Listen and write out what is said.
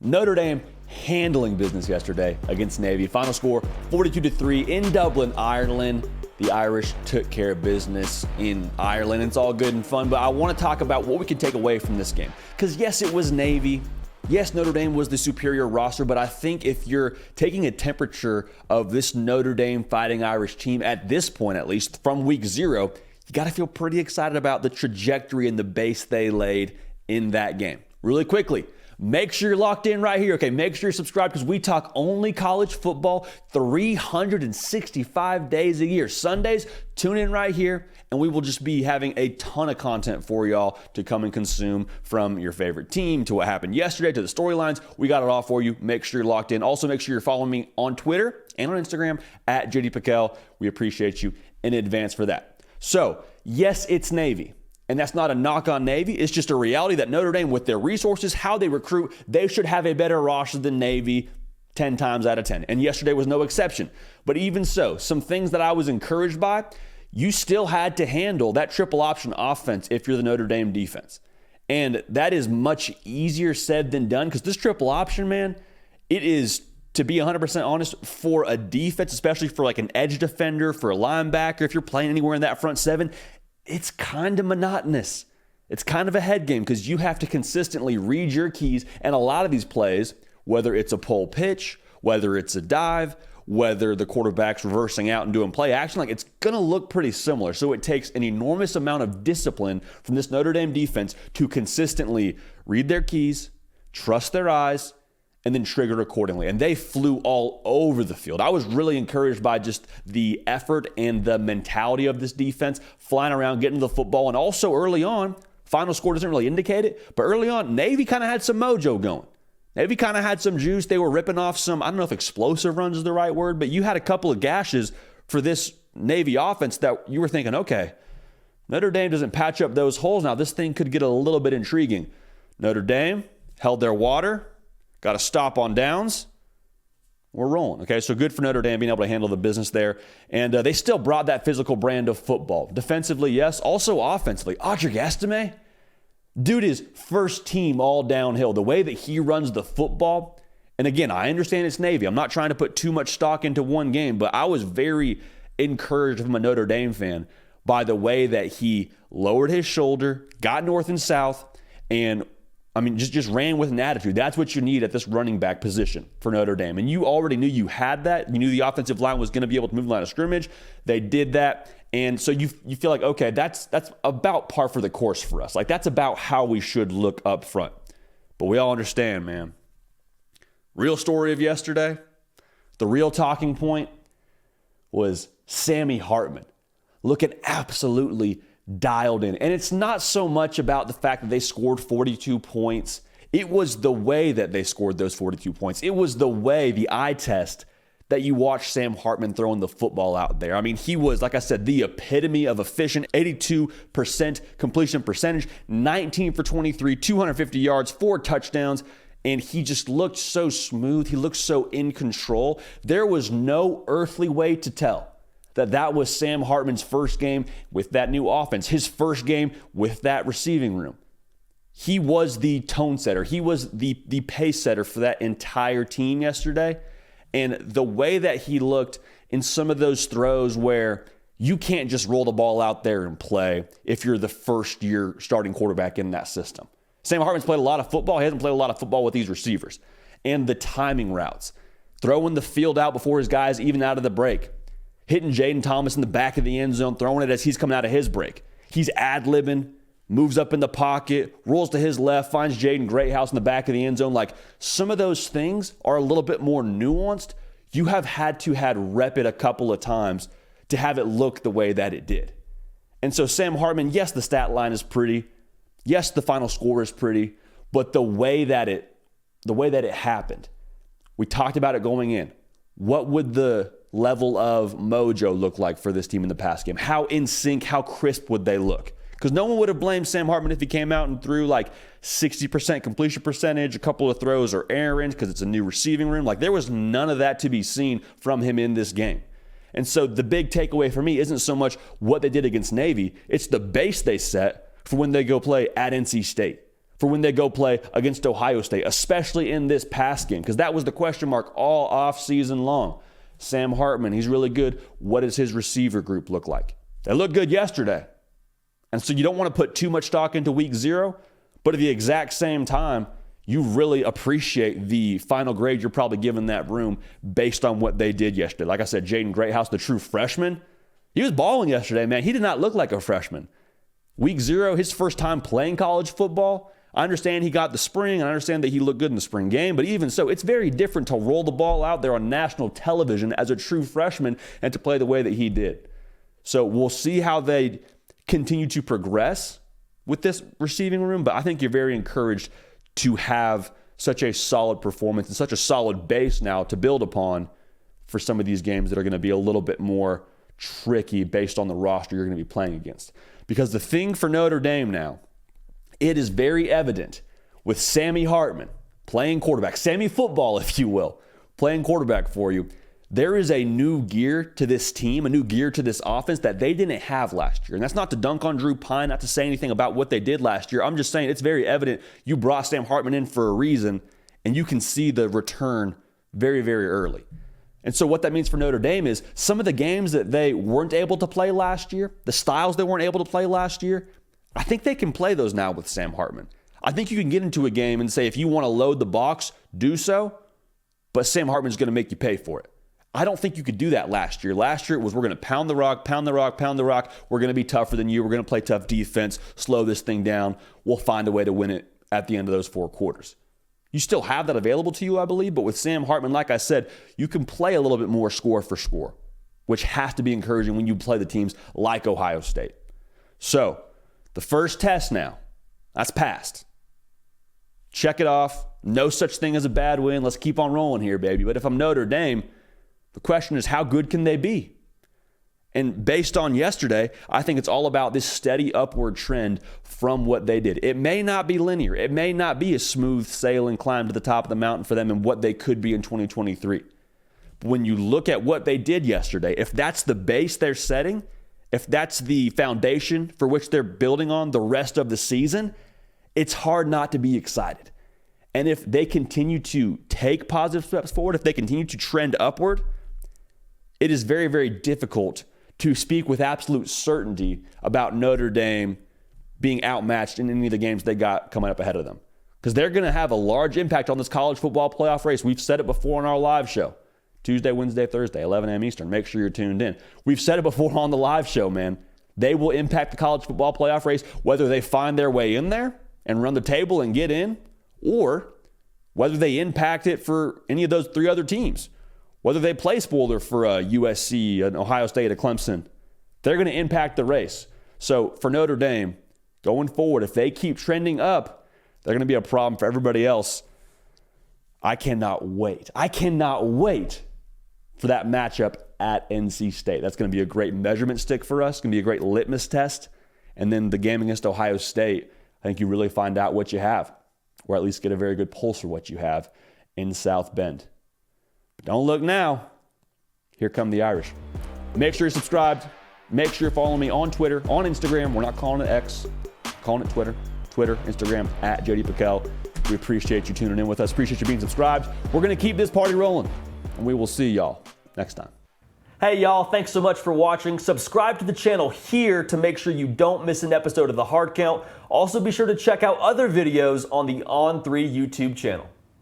Notre Dame handling business yesterday against Navy. Final score 42-3 in Dublin, Ireland. The Irish took care of business in Ireland. It's all good and fun, but I want to talk about what we can take away from this game. Because yes, it was Navy. Yes, Notre Dame was the superior roster, but I think if you're taking a temperature of this Notre Dame Fighting Irish team at this point, at least from week 0, you got to feel pretty excited about the trajectory and the base they laid in that game. Really quickly, make sure you're locked in right here. Okay, make sure you're subscribed because we talk only college football 365 days a year. Sundays, tune in right here, and we will just be having a ton of content for y'all to come and consume, from your favorite team to what happened yesterday to the storylines. We got it all for you. Make sure you're locked in. Also, make sure you're following me on Twitter and on Instagram at JD Piquel. We appreciate you in advance for that. So, yes, it's Navy. And that's not a knock on Navy. It's just a reality that Notre Dame, with their resources, how they recruit, they should have a better roster than Navy 10 times out of 10. And yesterday was no exception. But even so, some things that I was encouraged by, you still had to handle that triple option offense if you're the Notre Dame defense. And that is much easier said than done, because this triple option, man, it is, to be 100% honest, for a defense, especially for like an edge defender, for a linebacker, if you're playing anywhere in that front seven, it's kind of monotonous. It's kind of a head game because you have to consistently read your keys. And a lot of these plays, whether it's a pull pitch, whether it's a dive, whether the quarterback's reversing out and doing play action, like, it's going to look pretty similar. So it takes an enormous amount of discipline from this Notre Dame defense to consistently read their keys, trust their eyes, and then trigger accordingly. And they flew all over the field. I was really encouraged by just the effort and the mentality of this defense, flying around, getting the football. And also early on, final score doesn't really indicate it, but early on, Navy kind of had some mojo going. Navy kind of had some juice. They were ripping off some, I don't know if explosive runs is the right word, but you had a couple of gashes for this Navy offense that you were thinking, okay, Notre Dame doesn't patch up those holes. Now this thing could get a little bit intriguing. Notre Dame held their water. Got to stop on downs. We're rolling. Okay, so good for Notre Dame being able to handle the business there. And they still brought that physical brand of football. Defensively, yes. Also offensively. Audric Estime, dude is first team all downhill. The way that he runs the football. And again, I understand it's Navy. I'm not trying to put too much stock into one game, but I was very encouraged from a Notre Dame fan by the way that he lowered his shoulder, got north and south, and just ran with an attitude. That's what you need at this running back position for Notre Dame. And you already knew you had that. You knew the offensive line was going to be able to move the line of scrimmage. They did that. And so you feel like, okay, that's about par for the course for us. Like, that's about how we should look up front. But we all understand, man. Real story of yesterday, the real talking point was Sammy Hartman looking absolutely dialed in. And it's not so much about the fact that they scored 42 points. It was the way that they scored those 42 points. It was the way, the eye test, that you watched Sam Hartman throwing the football out there. I mean, he was, like I said, the epitome of efficient. 82% completion percentage, 19 for 23, 250 yards, 4 touchdowns. And he just looked so smooth. He looked so in control. There was no earthly way to tell that was Sam Hartman's first game with that new offense, his first game with that receiving room. He was the tone setter. He was the pace setter for that entire team yesterday. And the way that he looked in some of those throws where you can't just roll the ball out there and play if you're the first year starting quarterback in that system. Sam Hartman's played a lot of football. He hasn't played a lot of football with these receivers. And the timing routes, throwing the field out before his guys even out of the break, hitting Jaden Thomas in the back of the end zone, throwing it as he's coming out of his break. He's ad-libbing, moves up in the pocket, rolls to his left, finds Jaden Greathouse in the back of the end zone. Like, some of those things are a little bit more nuanced. You have had to rep it a couple of times to have it look the way that it did. And so Sam Hartman, yes, the stat line is pretty. Yes, the final score is pretty. But the way that it happened, we talked about it going in. What would the level of mojo look like for this team in the pass game? How in sync, how crisp would they look? Because no one would have blamed Sam Hartman if he came out and threw like 60% completion percentage, a couple of throws or errands because it's a new receiving room. Like, there was none of that to be seen from him in this game. And so the big takeaway for me isn't so much what they did against Navy. It's the base they set for when they go play at NC State. for when they go play against Ohio State, especially in this pass game, because that was the question mark all offseason long. Sam Hartman, he's really good. What does his receiver group look like? They looked good yesterday. And so you don't want to put too much stock into week 0, but at the exact same time, you really appreciate the final grade you're probably giving that room based on what they did yesterday. Like I said, Jaden Greathouse, the true freshman, he was balling yesterday, man. He did not look like a freshman. Week 0, his first time playing college football. I understand he got the spring. I understand that he looked good in the spring game, but even so, it's very different to roll the ball out there on national television as a true freshman and to play the way that he did. So we'll see how they continue to progress with this receiving room, but I think you're very encouraged to have such a solid performance and such a solid base now to build upon for some of these games that are going to be a little bit more tricky based on the roster you're going to be playing against. Because the thing for Notre Dame now, it is very evident with Sammy Hartman playing quarterback, Sammy football, if you will, playing quarterback for you. There is a new gear to this team, a new gear to this offense that they didn't have last year. And that's not to dunk on Drew Pine, not to say anything about what they did last year. I'm just saying it's very evident you brought Sam Hartman in for a reason, and you can see the return very, very early. And so what that means for Notre Dame is some of the games that they weren't able to play last year, the styles they weren't able to play last year, I think they can play those now with Sam Hartman. I think you can get into a game and say, if you want to load the box, do so, but Sam Hartman's going to make you pay for it. I don't think you could do that last year. Last year it was, we're going to pound the rock, pound the rock, pound the rock. We're going to be tougher than you. We're going to play tough defense, slow this thing down. We'll find a way to win it at the end of those 4 quarters. You still have that available to you, I believe, but with Sam Hartman, like I said, you can play a little bit more score for score, which has to be encouraging when you play the teams like Ohio State. So, the first test now, that's passed. Check it off. No such thing as a bad win. Let's keep on rolling here, baby. But if I'm Notre Dame, the question is, how good can they be? And based on yesterday, I think it's all about this steady upward trend from what they did. It may not be linear. It may not be a smooth sailing climb to the top of the mountain for them and what they could be in 2023. But when you look at what they did yesterday, if that's the base they're setting, if that's the foundation for which they're building on the rest of the season, it's hard not to be excited. And if they continue to take positive steps forward, if they continue to trend upward, it is very, very difficult to speak with absolute certainty about Notre Dame being outmatched in any of the games they got coming up ahead of them. Because they're going to have a large impact on this college football playoff race. We've said it before on our live show. Tuesday, Wednesday, Thursday, 11 a.m. Eastern. Make sure you're tuned in. We've said it before on the live show, man. They will impact the college football playoff race, whether they find their way in there and run the table and get in, or whether they impact it for any of those 3 other teams. Whether they play spoiler for USC, an Ohio State, a Clemson, they're going to impact the race. So for Notre Dame, going forward, if they keep trending up, they're going to be a problem for everybody else. I cannot wait. I cannot wait for that matchup at NC State. That's going to be a great measurement stick for us. It's going to be a great litmus test. And then the game against Ohio State, I think you really find out what you have, or at least get a very good pulse for what you have in South Bend. But don't look now. Here come the Irish. Make sure you're subscribed. Make sure you're following me on Twitter, on Instagram. We're not calling it X, calling it Twitter. Twitter, Instagram, at JD Pickell. We appreciate you tuning in with us. Appreciate you being subscribed. We're going to keep this party rolling, and we will see y'all next time. Hey, y'all. Thanks so much for watching. Subscribe to the channel here to make sure you don't miss an episode of The Hard Count. Also, be sure to check out other videos on the On3 YouTube channel.